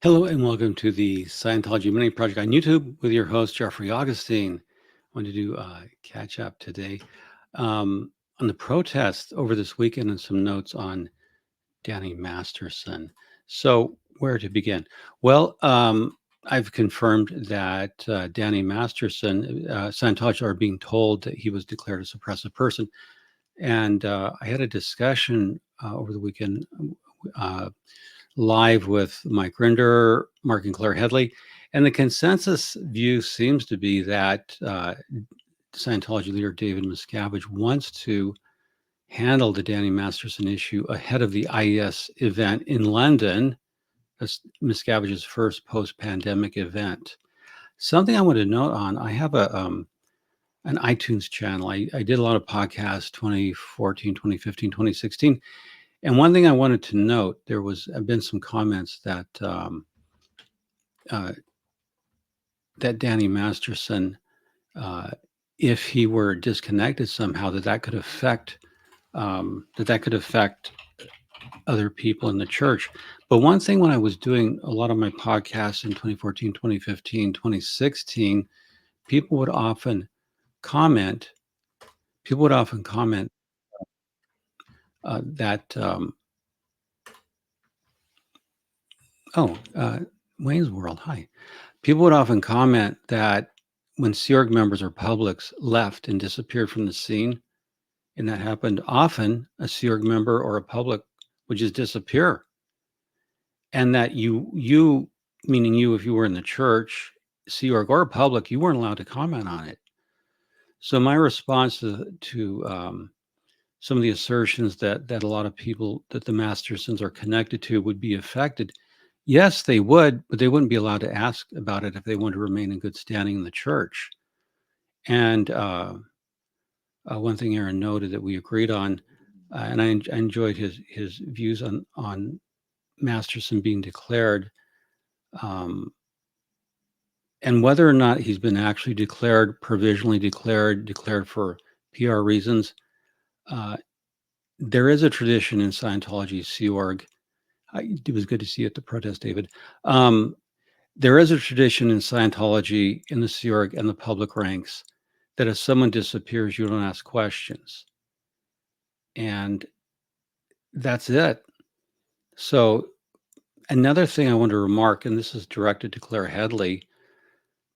Hello and welcome to the Scientology Mini Project on YouTube with your host, Jeffrey Augustine. I wanted to do a catch up today on the protests over this weekend and some notes on Danny Masterson. So, where to begin? Well, I've confirmed that Danny Masterson, Scientology are being told that he was declared a suppressive person. And I had a discussion over the weekend. Uh, Live with Mike Rinder, Mark and Claire Headley. And the consensus view seems to be that Scientology leader David Miscavige wants to handle the Danny Masterson issue ahead of the IES event in London, as Miscavige's first post-pandemic event. Something I want to note on, I have an iTunes channel. I did a lot of podcasts 2014, 2015, 2016. And one thing I wanted to note, there have been some comments that uh, that Danny Masterson, if he were disconnected somehow, that could affect other people in the church. But one thing when I was doing a lot of my podcasts in 2014, 2015, 2016, people would often comment. People would often comment that, oh, Wayne's World, hi. People would often comment that when Sea Org members or publics left and disappeared from the scene, and that happened often, a Sea Org member or a public would just disappear. And that meaning you, if you were in the church, Sea Org or public, you weren't allowed to comment on it. So my response to some of the assertions that a lot of people that the Mastersons are connected to would be affected. Yes, they would, but they wouldn't be allowed to ask about it if they wanted to remain in good standing in the church. And one thing Aaron noted that we agreed on, and I enjoyed his views on Masterson being declared, um, and whether or not he's been actually declared, provisionally declared for PR reasons. There is a tradition in Scientology, Sea Org. It was good to see you at the protest, David. There is a tradition in Scientology, in the Sea Org, and the public ranks that if someone disappears, you don't ask questions. And that's it. So another thing I want to remark, and this is directed to Claire Headley,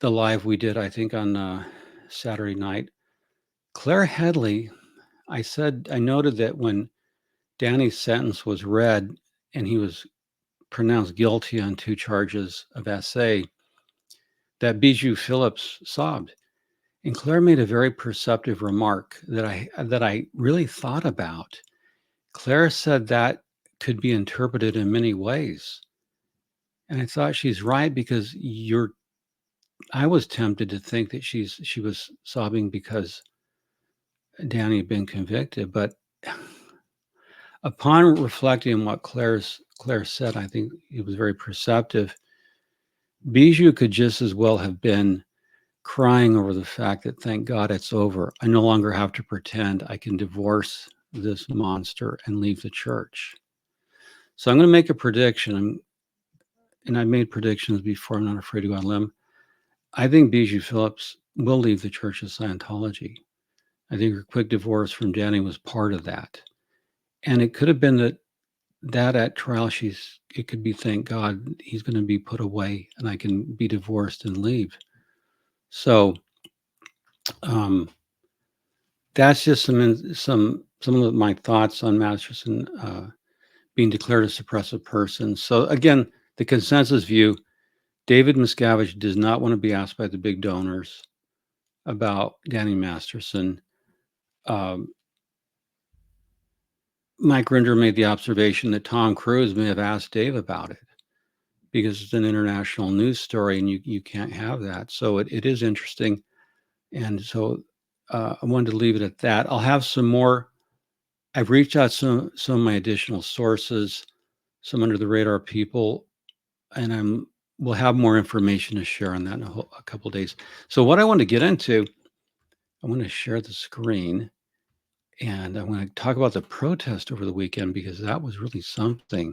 the live we did, I think, on Saturday night. Claire Headley, I noted that when Danny's sentence was read and he was pronounced guilty on 2 charges of SA, that Bijou Phillips sobbed. And Claire made a very perceptive remark that I really thought about. Claire said that could be interpreted in many ways. And I thought she's right because I was tempted to think that she was sobbing because Danny had been convicted, but upon reflecting on what Claire said, I think it was very perceptive. Bijou could just as well have been crying over the fact that thank God it's over. I no longer have to pretend I can divorce this monster and leave the church. So I'm going to make a prediction, and I've made predictions before. I'm not afraid to go on a limb. I think Bijou Phillips will leave the Church of Scientology. I think her quick divorce from Danny was part of that. And it could have been that at trial, it could be, thank God, he's going to be put away and I can be divorced and leave. So that's just some of my thoughts on Masterson being declared a suppressive person. So again, the consensus view, David Miscavige does not want to be asked by the big donors about Danny Masterson. Mike Rinder made the observation that Tom Cruise may have asked Dave about it because it's an international news story and you can't have that. So it is interesting. And so I wanted to leave it at that. I'll have some more. I've reached out some of my additional sources, some under the radar people, and we'll have more information to share on that in a couple of days. So what I want to get into, I want to share the screen. And I want to talk about the protest over the weekend because that was really something.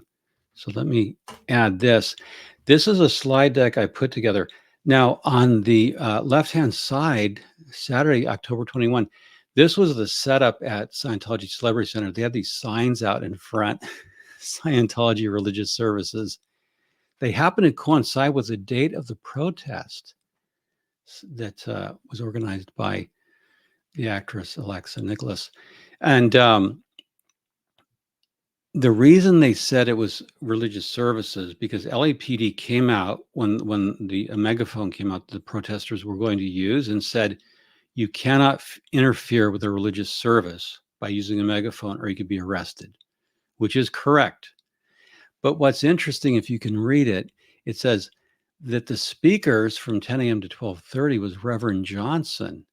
So let me add this. This is a slide deck I put together. Now, on the left-hand side, Saturday, October 21, this was the setup at Scientology Celebrity Center. They had these signs out in front, Scientology religious services. They happened to coincide with the date of the protest that was organized by the actress Alexa Nicholas. And the reason they said it was religious services because LAPD came out when a megaphone came out the protesters were going to use and said you cannot interfere with a religious service by using a megaphone or you could be arrested, which is correct. But what's interesting, if you can read it, it says that the speakers from 10 a.m. to 12:30 was Reverend Johnson,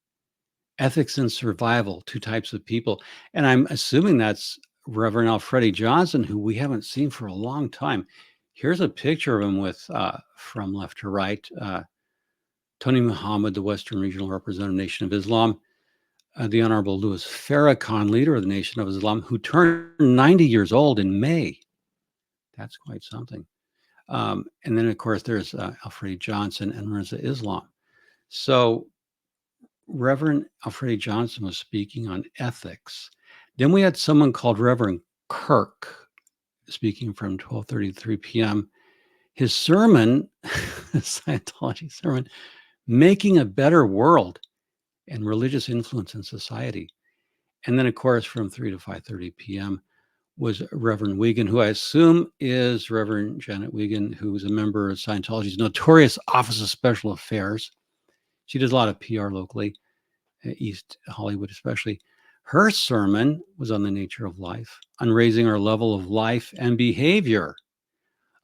ethics and survival, two types of people. And I'm assuming that's Reverend Alfredi Johnson, who we haven't seen for a long time. Here's a picture of him with, from left to right, Tony Muhammad, the Western Regional Representative, Nation of Islam, the Honorable Louis Farrakhan, leader of the Nation of Islam, who turned 90 years old in May. That's quite something. And then, of course, there's Alfredi Johnson and Mirza Islam. So Reverend Alfredi Johnson was speaking on ethics. Then we had someone called Reverend Kirk speaking from 12:30 to 3 p.m. His sermon, Scientology sermon, Making a Better World and Religious Influence in Society. And then, of course, from 3 to 5:30 p.m. was Reverend Wiegand, who I assume is Reverend Janet Wiegand, who is a member of Scientology's notorious Office of Special Affairs. She does a lot of PR locally, East Hollywood especially. Her sermon was on the nature of life, on raising our level of life and behavior.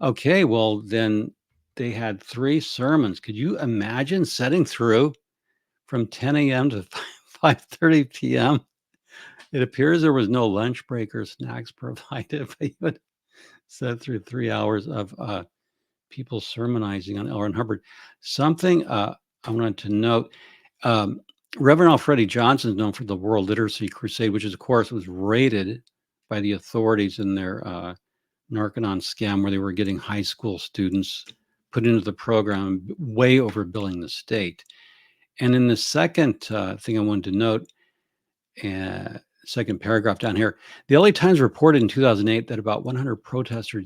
Okay, well, then they had 3 sermons. Could you imagine sitting through from 10 a.m. to 5:30 p.m.? It appears there was no lunch break or snacks provided, but you would sit through 3 hours of people sermonizing on L. Ron Hubbard. Something I wanted to note, Reverend Alfredi Johnson is known for the World Literacy Crusade, which is, of course, was raided by the authorities in their Narconon scam where they were getting high school students put into the program, way overbilling the state. And in the second thing I wanted to note, second paragraph down here, the LA Times reported in 2008 that about 100 protesters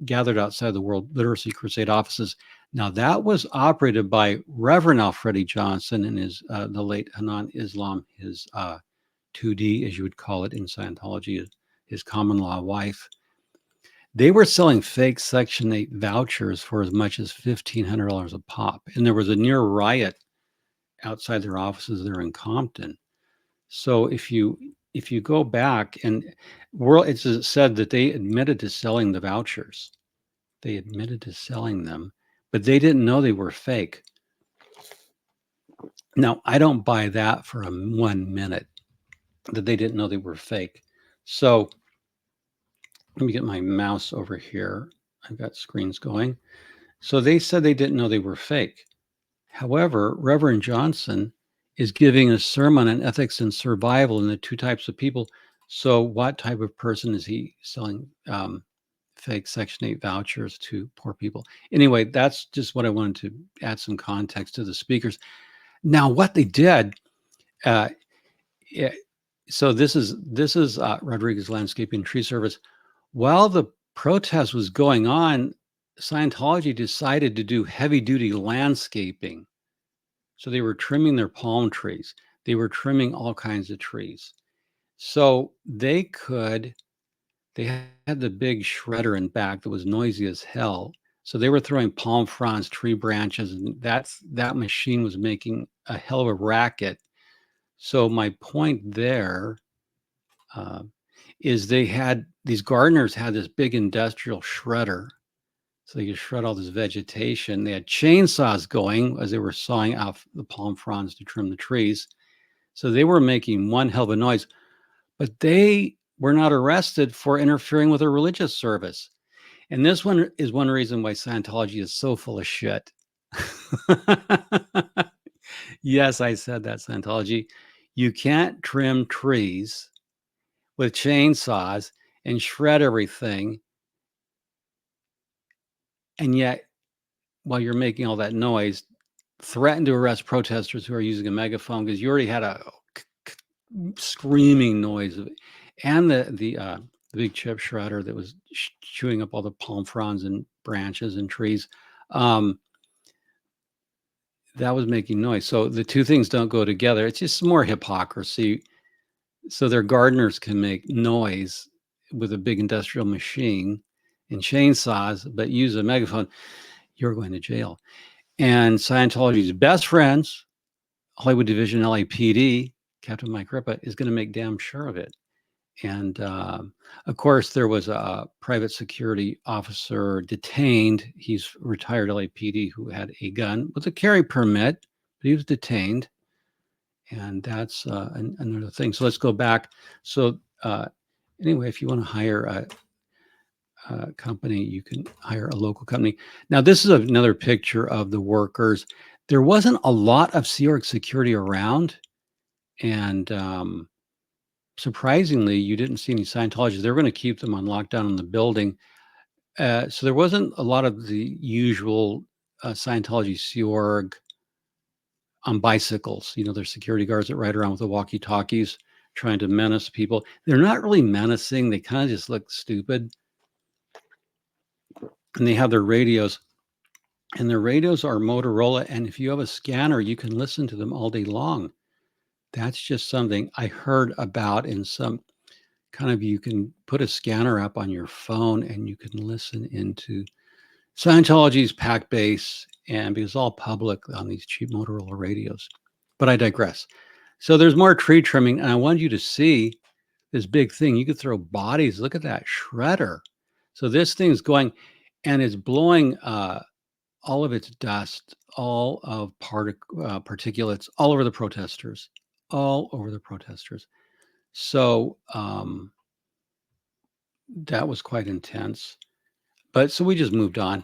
gathered outside the World Literacy Crusade offices. Now, that was operated by Reverend Alfredi Johnson and his the late Hanan Islam, his 2D, as you would call it in Scientology, his common law wife. They were selling fake Section 8 vouchers for as much as $1,500 a pop. And there was a near riot outside their offices there in Compton. So if you go back and it's said that they admitted to selling the vouchers. They admitted to selling them, but they didn't know they were fake. Now, I don't buy that for 1 minute that they didn't know they were fake. So let me get my mouse over here. I've got screens going. So they said they didn't know they were fake. However, Reverend Johnson is giving a sermon on ethics and survival and the 2 types of people. So what type of person is he selling fake Section 8 vouchers to poor people? Anyway, that's just what I wanted to add some context to the speakers. Now, what they did, so this is Rodriguez Landscaping Tree Service. While the protest was going on, Scientology decided to do heavy-duty landscaping. So they were trimming their palm trees. They were trimming all kinds of trees. So they had the big shredder in back that was noisy as hell. So they were throwing palm fronds, tree branches, and that machine was making a hell of a racket. So my point there is these gardeners had this big industrial shredder. So they could shred all this vegetation. They had chainsaws going as they were sawing off the palm fronds to trim the trees. So they were making one hell of a noise, but they were not arrested for interfering with a religious service. And this one is one reason why Scientology is so full of shit. Yes, I said that, Scientology. You can't trim trees with chainsaws and shred everything and yet while you're making all that noise, threaten to arrest protesters who are using a megaphone because you already had a screaming noise of it. And the big chip shredder that was chewing up all the palm fronds and branches and trees. That was making noise. So the two things don't go together. It's just more hypocrisy. So their gardeners can make noise with a big industrial machine and chainsaws, but use a megaphone, you're going to jail. And Scientology's best friends, Hollywood Division LAPD, Captain Mike Ripa, is going to make damn sure of it. And of course, there was a private security officer detained. He's retired LAPD who had a gun with a carry permit, but he was detained. And that's another thing. So let's go back. So anyway, if you want to hire a company, you can hire a local company. Now, this is another picture of the workers. There wasn't a lot of Sea Org security around. And surprisingly, you didn't see any Scientologists. They were going to keep them on lockdown in the building. So there wasn't a lot of the usual Scientology Sea Org on bicycles. You know, there's security guards that ride around with the walkie-talkies trying to menace people. They're not really menacing. They kind of just look stupid. And they have their radios. And their radios are Motorola. And if you have a scanner, you can listen to them all day long. That's just something I heard about in some kind of, you can put a scanner up on your phone and you can listen into Scientology's pack base, and because it's all public on these cheap Motorola radios. But I digress. So there's more tree trimming, and I want you to see this big thing. You could throw bodies. Look at that shredder. So this thing's going, and it's blowing all of its dust, all of particulates all over the protesters, all over the protesters. So that was quite intense. But so we just moved on.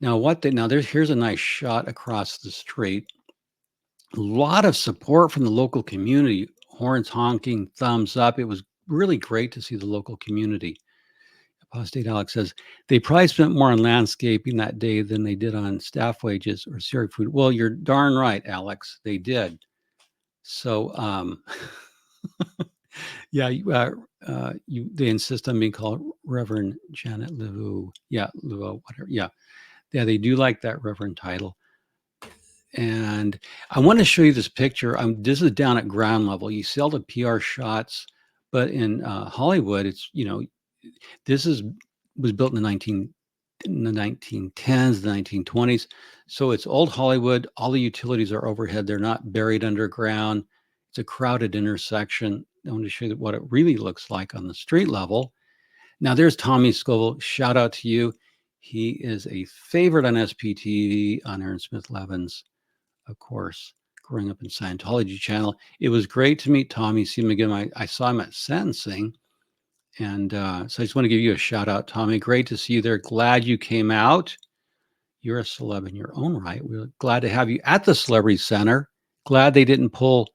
Now here's a nice shot across the street. A lot of support from the local community, horns honking, thumbs up. It was really great to see the local community. Apostate Alex says they probably spent more on landscaping that day than they did on staff wages or Sea Org food. Well, you're darn right, Alex. They did. So, yeah, they insist on being called Reverend Janet Levu. Yeah, Levu, whatever. Yeah, they do like that Reverend title. And I want to show you this picture. This is down at ground level. You see all the PR shots, but in Hollywood, it's, this was built in the 1910s, the 1920s. So it's old Hollywood. All the utilities are overhead. They're not buried underground. It's a crowded intersection. I want to show you what it really looks like on the street level. Now there's Tommy Scovel. Shout out to you. He is a favorite on SPTV, on Aaron Smith Levin's, of course, growing up in Scientology channel. It was great to meet Tommy, see him again. I saw him at sentencing. And so I just want to give you a shout out, Tommy. Great to see you there. Glad you came out. You're a celeb in your own right. We're glad to have you at the Celebrity Center. Glad they didn't pull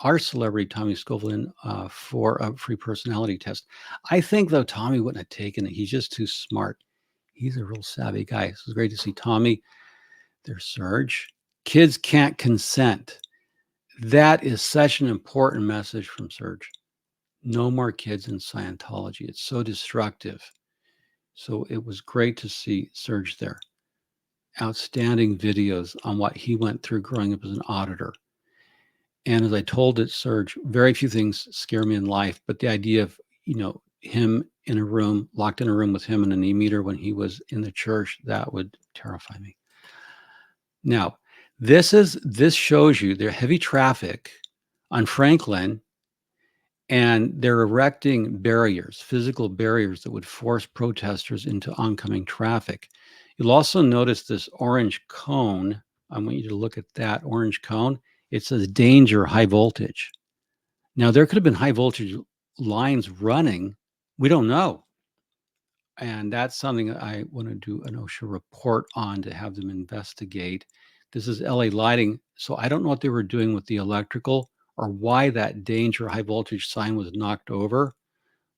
our celebrity, Tommy Scovel, in for a free personality test. I think, though, Tommy wouldn't have taken it. He's just too smart. He's a real savvy guy. So it's great to see Tommy. There's Serge. Kids can't consent. That is such an important message from Serge. No more kids in Scientology. It's so destructive. So it was great to see Serge there. Outstanding videos on what he went through growing up as an auditor. And as I told it, Serge, very few things scare me in life, but the idea of, him in a room, locked in a room with him and an e-meter when he was in the church, that would terrify me. Now, this shows you there's heavy traffic on Franklin, and they're erecting barriers, physical barriers that would force protesters into oncoming traffic. You'll also notice this orange cone. I want you to look at that orange cone. It says danger, high voltage. Now, there could have been high voltage lines running. We don't know. And that's something I want to do an OSHA report on to have them investigate. This is LA Lighting. So I don't know what they were doing with the electrical or why that danger high voltage sign was knocked over,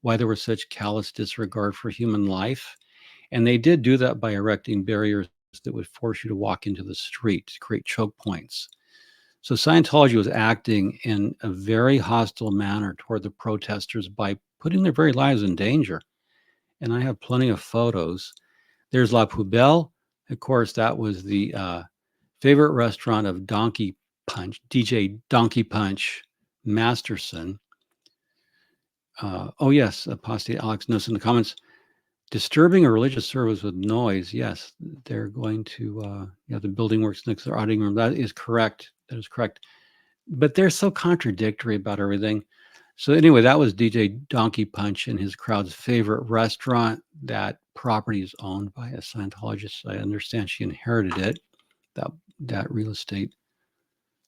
why there was such callous disregard for human life. And they did do that by erecting barriers that would force you to walk into the street to create choke points. So Scientology was acting in a very hostile manner toward the protesters by putting their very lives in danger. And I have plenty of photos. There's La Poubelle. Of course, that was the favorite restaurant of Donkey Punch, DJ Donkey Punch Masterson. Oh, yes, apostate Alex knows in the comments. Disturbing a religious service with noise. Yes, they're going to, the building works next to their auditing room. That is correct. That is correct. But they're so contradictory about everything. So anyway, that was DJ Donkey Punch and his crowd's favorite restaurant. That property is owned by a Scientologist. I understand she inherited it, that real estate.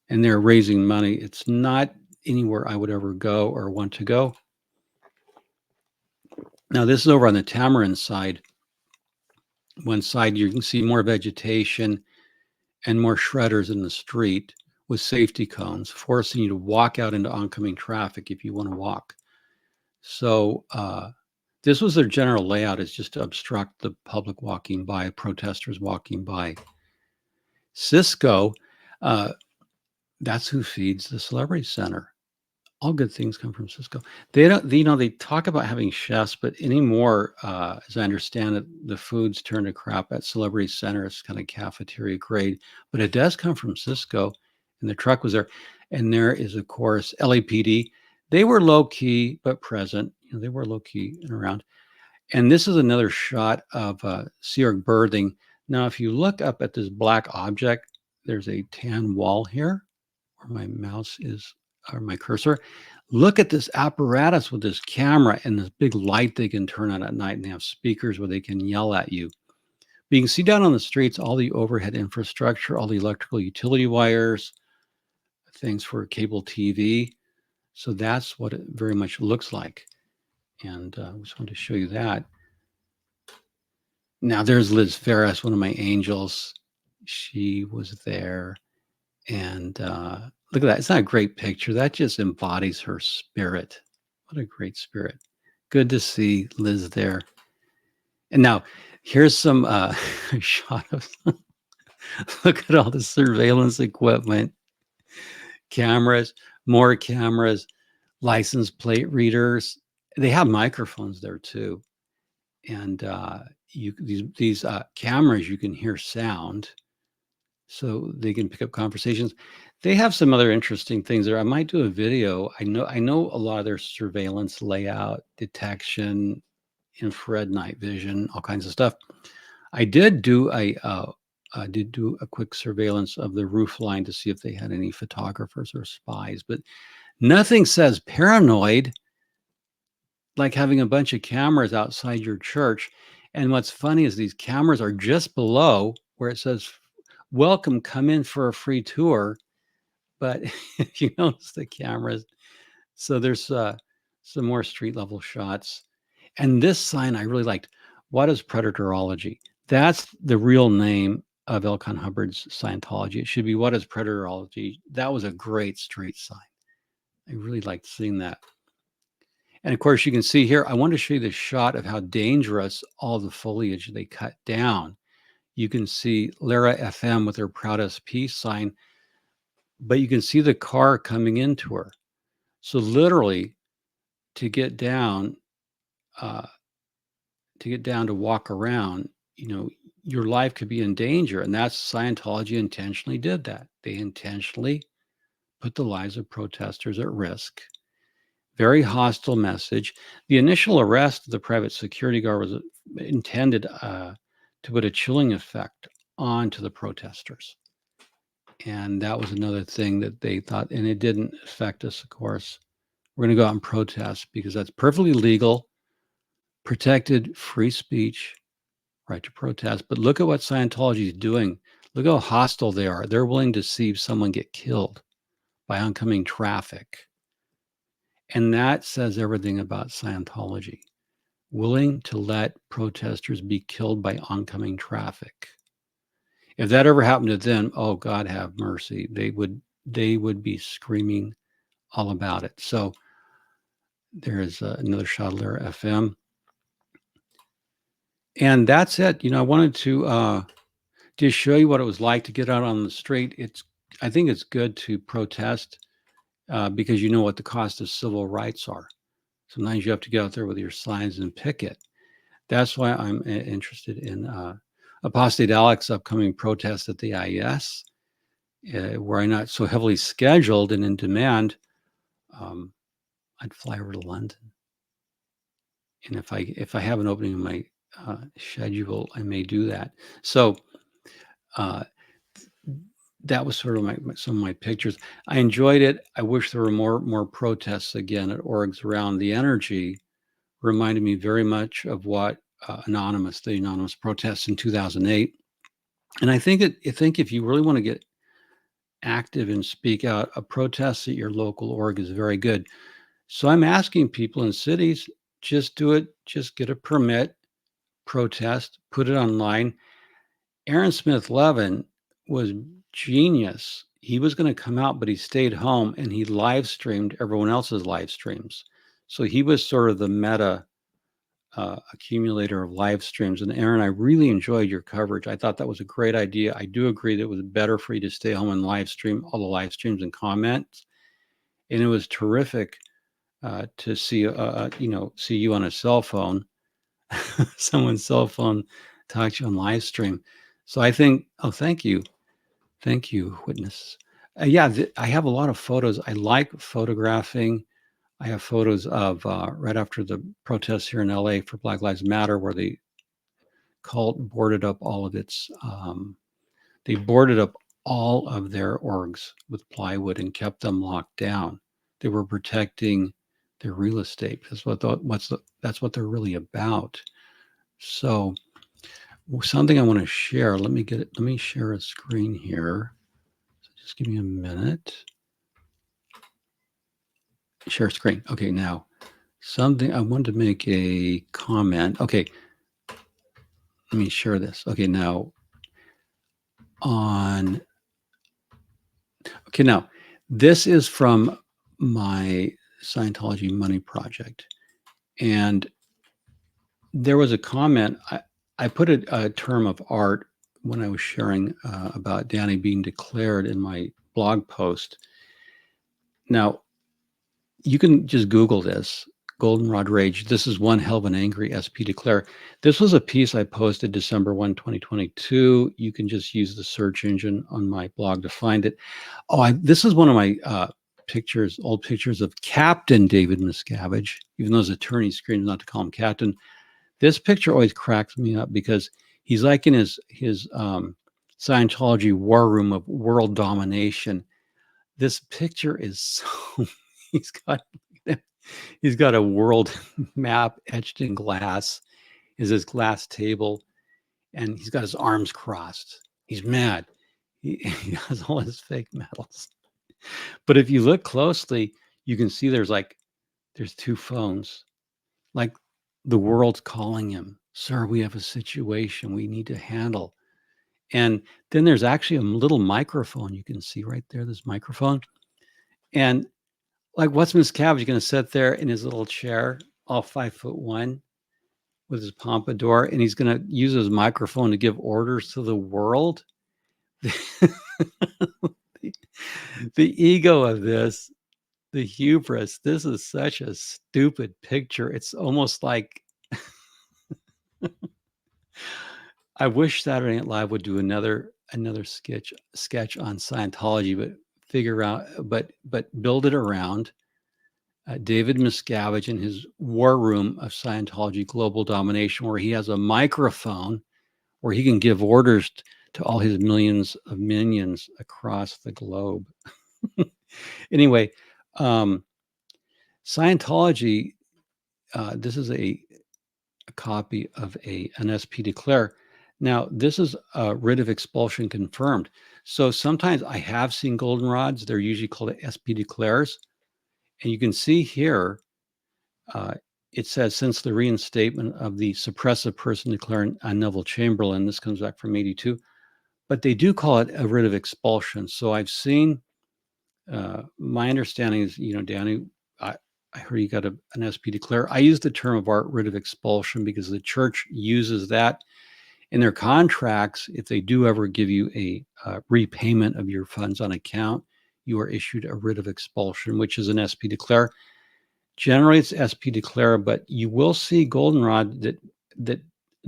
And they're raising money. It's not anywhere I would ever go or want to go. Now, this is over on the Tamarind side. One side, you can see more vegetation and more shredders in the street with safety cones, forcing you to walk out into oncoming traffic if you want to walk. So this was their general layout, is just to obstruct the public walking by, protesters walking by. Cisco, that's who feeds the Celebrity Center. All good things come from Cisco. They don't, they talk about having chefs, but anymore, as I understand it, the food's turned to crap at Celebrity Center. It's kind of cafeteria grade, but it does come from Cisco, and the truck was there. And there is, of course, LAPD. They were low key but present. They were low key and around. And this is another shot of Sea Org berthing. Now, if you look up at this black object, there's a tan wall here where my mouse is, or my cursor. Look at this apparatus with this camera and this big light they can turn on at night, and they have speakers where they can yell at you. But you can see down on the streets all the overhead infrastructure, all the electrical utility wires, things for cable TV. So that's what it very much looks like. And I just wanted to show you that. Now there's Liz Ferris, one of my angels. She was there. And look at that. It's not a great picture. That just embodies her spirit. What a great spirit. Good to see Liz there. And now here's some shot of, look at all the surveillance equipment, cameras, more cameras, license plate readers. They have microphones there too. And these cameras, you can hear sound, so they can pick up conversations. They have some other interesting things there. I might do a video. I know a lot of their surveillance layout, detection, infrared night vision, all kinds of stuff. I did do a quick surveillance of the roof line to see if they had any photographers or spies, but nothing says paranoid like having a bunch of cameras outside your church. And what's funny is these cameras are just below where it says, welcome, come in for a free tour. But if you notice the cameras, so there's some more street level shots. And this sign I really liked. What is predatorology? That's the real name of Elkan Hubbard's Scientology. It should be, what is predatorology? That was a great street sign. I really liked seeing that. And of course, you can see here, I want to show you the shot of how dangerous all the foliage they cut down. You can see Lara FM with her proudest peace sign, but you can see the car coming into her. So literally, to get down to walk around, your life could be in danger. And that's, Scientology intentionally did that. They intentionally put the lives of protesters at risk. Very hostile message. The initial arrest of the private security guard was intended to put a chilling effect onto the protesters. And that was another thing that they thought, and it didn't affect us, of course. We're going to go out and protest because that's perfectly legal, protected free speech, right to protest. But look at what Scientology is doing. Look how hostile they are. They're willing to see someone get killed by oncoming traffic. And that says everything about Scientology. Willing to let protesters be killed by oncoming traffic. If that ever happened to them, oh, God have mercy. They would be screaming all about it. So there's another shot of Lara FM. And that's it. I wanted to just show you what it was like to get out on the street. I think it's good to protest because you know what the cost of civil rights are. Sometimes you have to get out there with your signs and picket. That's why I'm interested in Apostate Alec's upcoming protest at the IES, where I'm not so heavily scheduled and in demand. I'd fly over to London, and if I have an opening in my schedule, I may do that. So uh, that was sort of some of my pictures. I enjoyed it. I wish there were more protests again at orgs around. The energy reminded me very much of what the anonymous protests in 2008. And I think if you really want to get active and speak out, a protest at your local org is very good. So I'm asking people in cities, just do it, just get a permit, protest, put it online. Aaron Smith Levin was genius. He was going to come out, but he stayed home and he live streamed everyone else's live streams. So he was sort of the meta accumulator of live streams. And Aaron, I really enjoyed your coverage. I thought that was a great idea. I do agree that it was better for you to stay home and live stream all the live streams and comments. And it was terrific to see you on a cell phone, someone's cell phone, talk to you on live stream. So I think, thank you. Thank you, witness. Yeah, I have a lot of photos. I like photographing. I have photos of right after the protests here in LA for Black Lives Matter, where the cult boarded up they boarded up all of their orgs with plywood and kept them locked down. They were protecting their real estate. That's what they're really about. So something I want to share. Let me share a screen here. So just give me a minute. Share screen. Okay, now something I wanted to make a comment. Okay, let me share this. Okay, now this is from my Scientology money project. And there was a comment. I put a term of art when I was sharing about Danny being declared in my blog post. Now, you can just Google this, Goldenrod Rage. This is one hell of an angry SP declare. This was a piece I posted December 1, 2022. You can just use the search engine on my blog to find it. This is one of my old pictures of Captain David Miscavige, even though his attorney screams not to call him Captain. This picture always cracks me up because he's like in his Scientology war room of world domination. This picture is so he's got he's got a world map etched in glass. Is his glass table, and he's got his arms crossed. He's mad. He has all his fake medals. But if you look closely, you can see there's two phones. Like the world's calling him, sir, we have a situation we need to handle. And then there's actually a little microphone you can see right there, this microphone. And like, what's Miscavige going to sit there in his little chair, all 5'1", with his pompadour, and he's going to use his microphone to give orders to the world? The ego of this, the hubris, this is such a stupid picture. It's almost like I wish Saturday Night Live would do another sketch on Scientology, but build it around David Miscavige in his war room of Scientology global domination, where he has a microphone where he can give orders to all his millions of minions across the globe. Anyway, Scientology. This is a copy of an SP declare. Now, this is a writ of expulsion confirmed. So sometimes I have seen goldenrods. They're usually called SP declares. And you can see here, it says, since the reinstatement of the suppressive person declaring on Neville Chamberlain, this comes back from 82, but they do call it a writ of expulsion. So I've seen, my understanding is, Danny, I heard you got an SP declare. I use the term of art, writ of expulsion, because the church uses that in their contracts. If they do ever give you a repayment of your funds on account, you are issued a writ of expulsion, which is an SP declare. Generally, it's SP declare, but you will see goldenrod that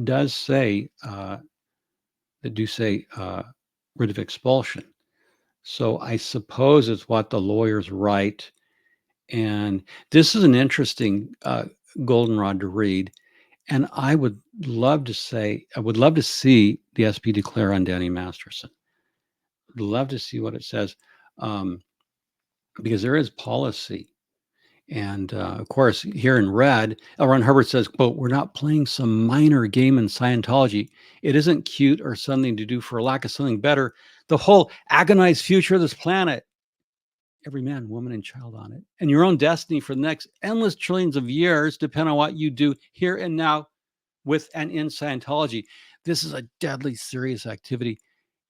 does say writ of expulsion. So I suppose it's what the lawyers write. And this is an interesting goldenrod to read. And I would love to see the SP declare on Danny Masterson. I'd love to see what it says, um, because there is policy. And of course, here in red, L. Ron Hubbard says, quote, "We're not playing some minor game in Scientology. It isn't cute or something to do for lack of something better. The whole agonized future of this planet, every man, woman, and child on it, and your own destiny for the next endless trillions of years depend on what you do here and now with and in Scientology. This is a deadly serious activity.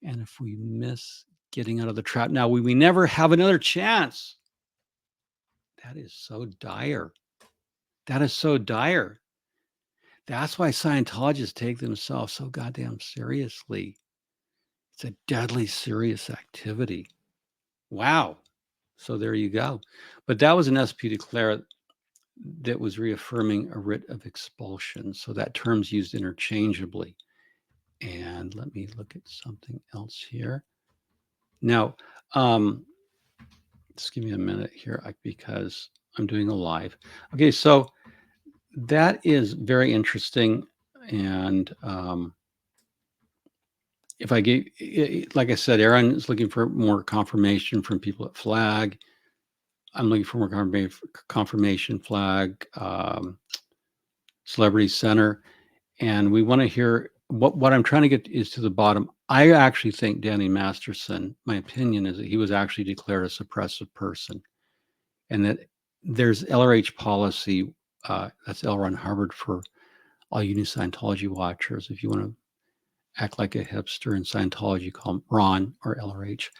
And if we miss getting out of the trap now, we never have another chance." That is so dire. That is so dire. That's why Scientologists take themselves so goddamn seriously. It's a deadly serious activity. Wow. So there you go. But that was an SP declare that was reaffirming a writ of expulsion. So that term's used interchangeably. And let me look at something else here. Now, just give me a minute here because I'm doing a live. Okay, so that is very interesting. And if I gave, like I said, Aaron is looking for more confirmation from people at Flag. I'm looking for more confirmation, Flag, Celebrity Center. And we want to hear what I'm trying to get is to the bottom. I actually think Danny Masterson, my opinion is that he was actually declared a suppressive person, and that there's LRH policy. That's L. Ron Hubbard for all you new Scientology watchers. If you want to act like a hipster in Scientology, call him Ron or LRH.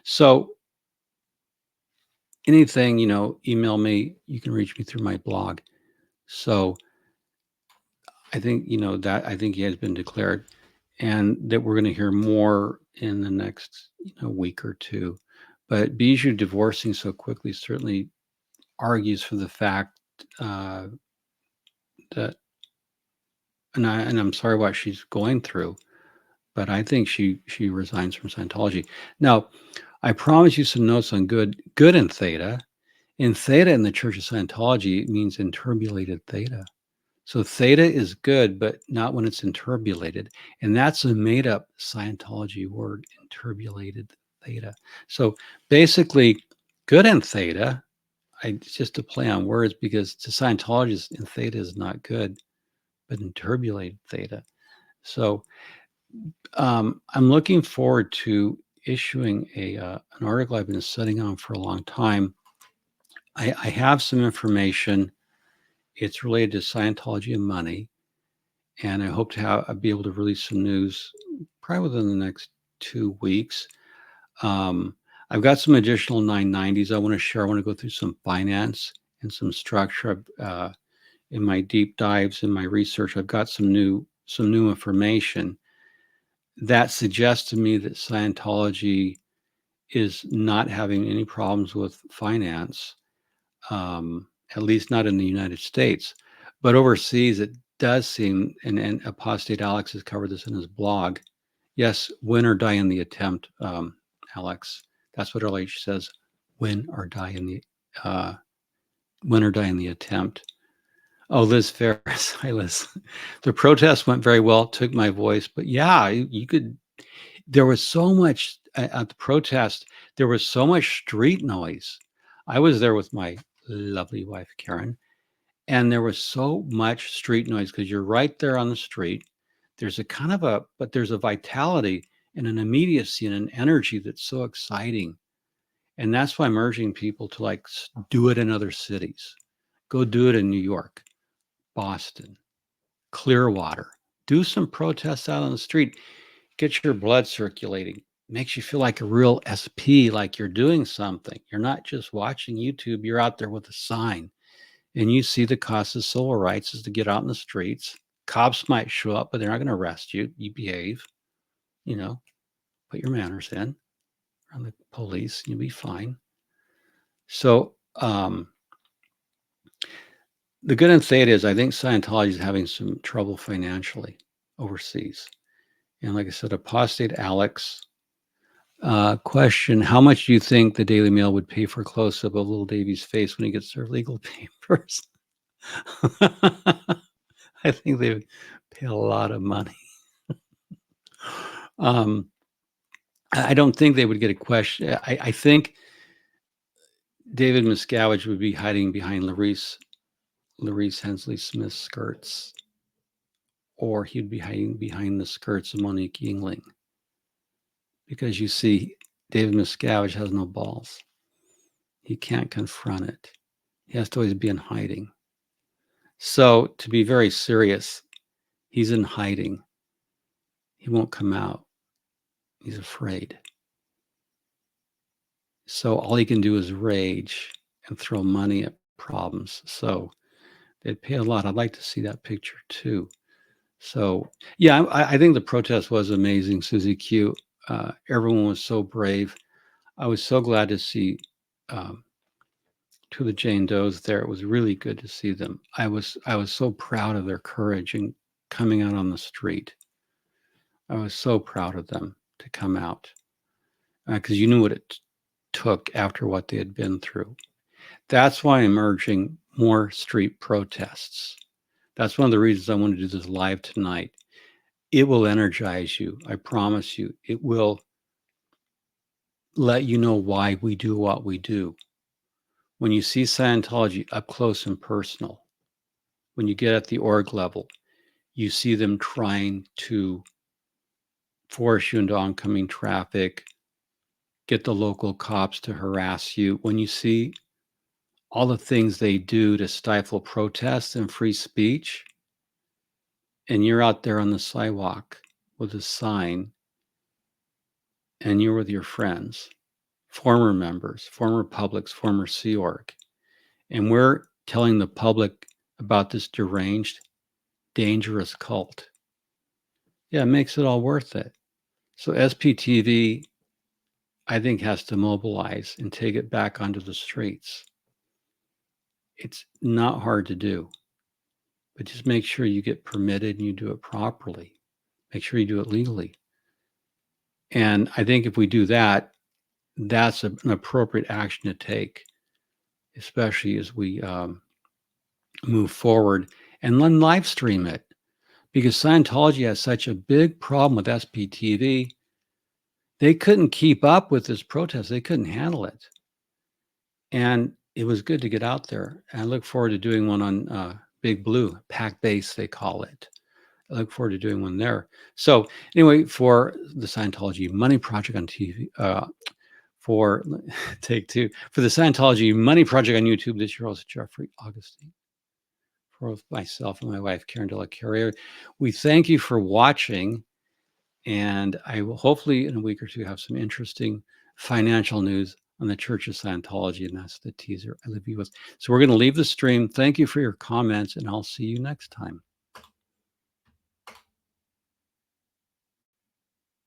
So anything, email me. You can reach me through my blog. So I think, that I think he has been declared, and that we're going to hear more in the next, week or two. But Bijou divorcing so quickly certainly argues for the fact that, and I'm sorry what she's going through, but I think she resigns from Scientology. Now, I promise you some notes on good Entheta. Entheta in the Church of Scientology means interbulated theta. So theta is good, but not when it's interbulated. And that's a made up Scientology word, interbulated theta. So basically, good and theta, it's just a play on words because to Scientologists, and theta is not good, but interbulated theta. So I'm looking forward to issuing an article I've been sitting on for a long time. I have some information. It's related to Scientology and money, and I hope to be able to release some news probably within the next 2 weeks. I've got some additional 990s I want to share. I want to go through some finance and some structure. In my deep dives in my research, I've got some new information that suggests to me that Scientology is not having any problems with finance, at least not in the United States. But overseas, it does seem, and Apostate Alex has covered this in his blog. Yes, win or die in the attempt, Alex. That's what LH says. Win or die in the attempt. Oh, Liz Ferris. Hi, Liz. The protest went very well. Took my voice, but yeah, you could. There was so much at the protest. There was so much street noise. I was there with my lovely wife, Karen, and there was so much street noise because you're right there on the street. There's but there's a vitality and an immediacy and an energy that's so exciting. And that's why I'm urging people to do it in other cities. Go do it in New York, Boston, Clearwater. Do some protests out on the street. Get your blood circulating. Makes you feel like a real SP, like you're doing something. You're not just watching YouTube, you're out there with a sign. And you see the cost of civil rights is to get out in the streets. Cops might show up, but they're not going to arrest you. You behave, you know, put your manners in around the police, you'll be fine. So the good Entheta is I think Scientology is having some trouble financially overseas. And like I said, apostate Alex, question, how much do you think the Daily Mail would pay for a close-up of little Davey's face when he gets their legal papers? I think they would pay a lot of money. um, I don't think they would get a question. I think David Miscavige would be hiding behind Larice Hensley Smith's skirts, or he'd be hiding behind the skirts of Monique Yingling. Because you see, David Miscavige has no balls. He can't confront it. He has to always be in hiding. So, to be very serious, he's in hiding. He won't come out. He's afraid. So, all he can do is rage and throw money at problems. So, they'd pay a lot. I'd like to see that picture too. So, yeah, I think the protest was amazing, Susie Q. Everyone was so brave. I was so glad to see two of the Jane Does there. It was really good to see them. I was so proud of their courage in coming out on the street. I was so proud of them to come out because you knew what it took after what they had been through. That's why I'm urging more street protests. That's one of the reasons I want to do this live tonight. It will energize you. I promise you. It will let you know why we do what we do. When you see Scientology up close and personal, when you get at the org level, you see them trying to force you into oncoming traffic, get the local cops to harass you. When you see all the things they do to stifle protests and free speech, and you're out there on the sidewalk with a sign, and you're with your friends, former members, former publics, former Sea Org, and we're telling the public about this deranged, dangerous cult. Yeah, it makes it all worth it. So SPTV, I think, has to mobilize and take it back onto the streets. It's not hard to do, but just make sure you get permitted and you do it properly. Make sure you do it legally. And I think if we do that, that's an appropriate action to take, especially as we move forward, and then live stream it. Because Scientology has such a big problem with SPTV. They couldn't keep up with this protest. They couldn't handle it. And it was good to get out there. And I look forward to doing one on Big Blue, Pack Base, they call it. I look forward to doing one there. So anyway, for the Scientology Money Project on TV, for take two, for the Scientology Money Project on YouTube, this year host Jeffrey Augustine. For myself and my wife, Karen De La Carriere, we thank you for watching. And I will hopefully in a week or two have some interesting financial news on the Church of Scientology. And that's the teaser I leave you with. So we're going to leave the stream. Thank you for your comments, and I'll see you next time.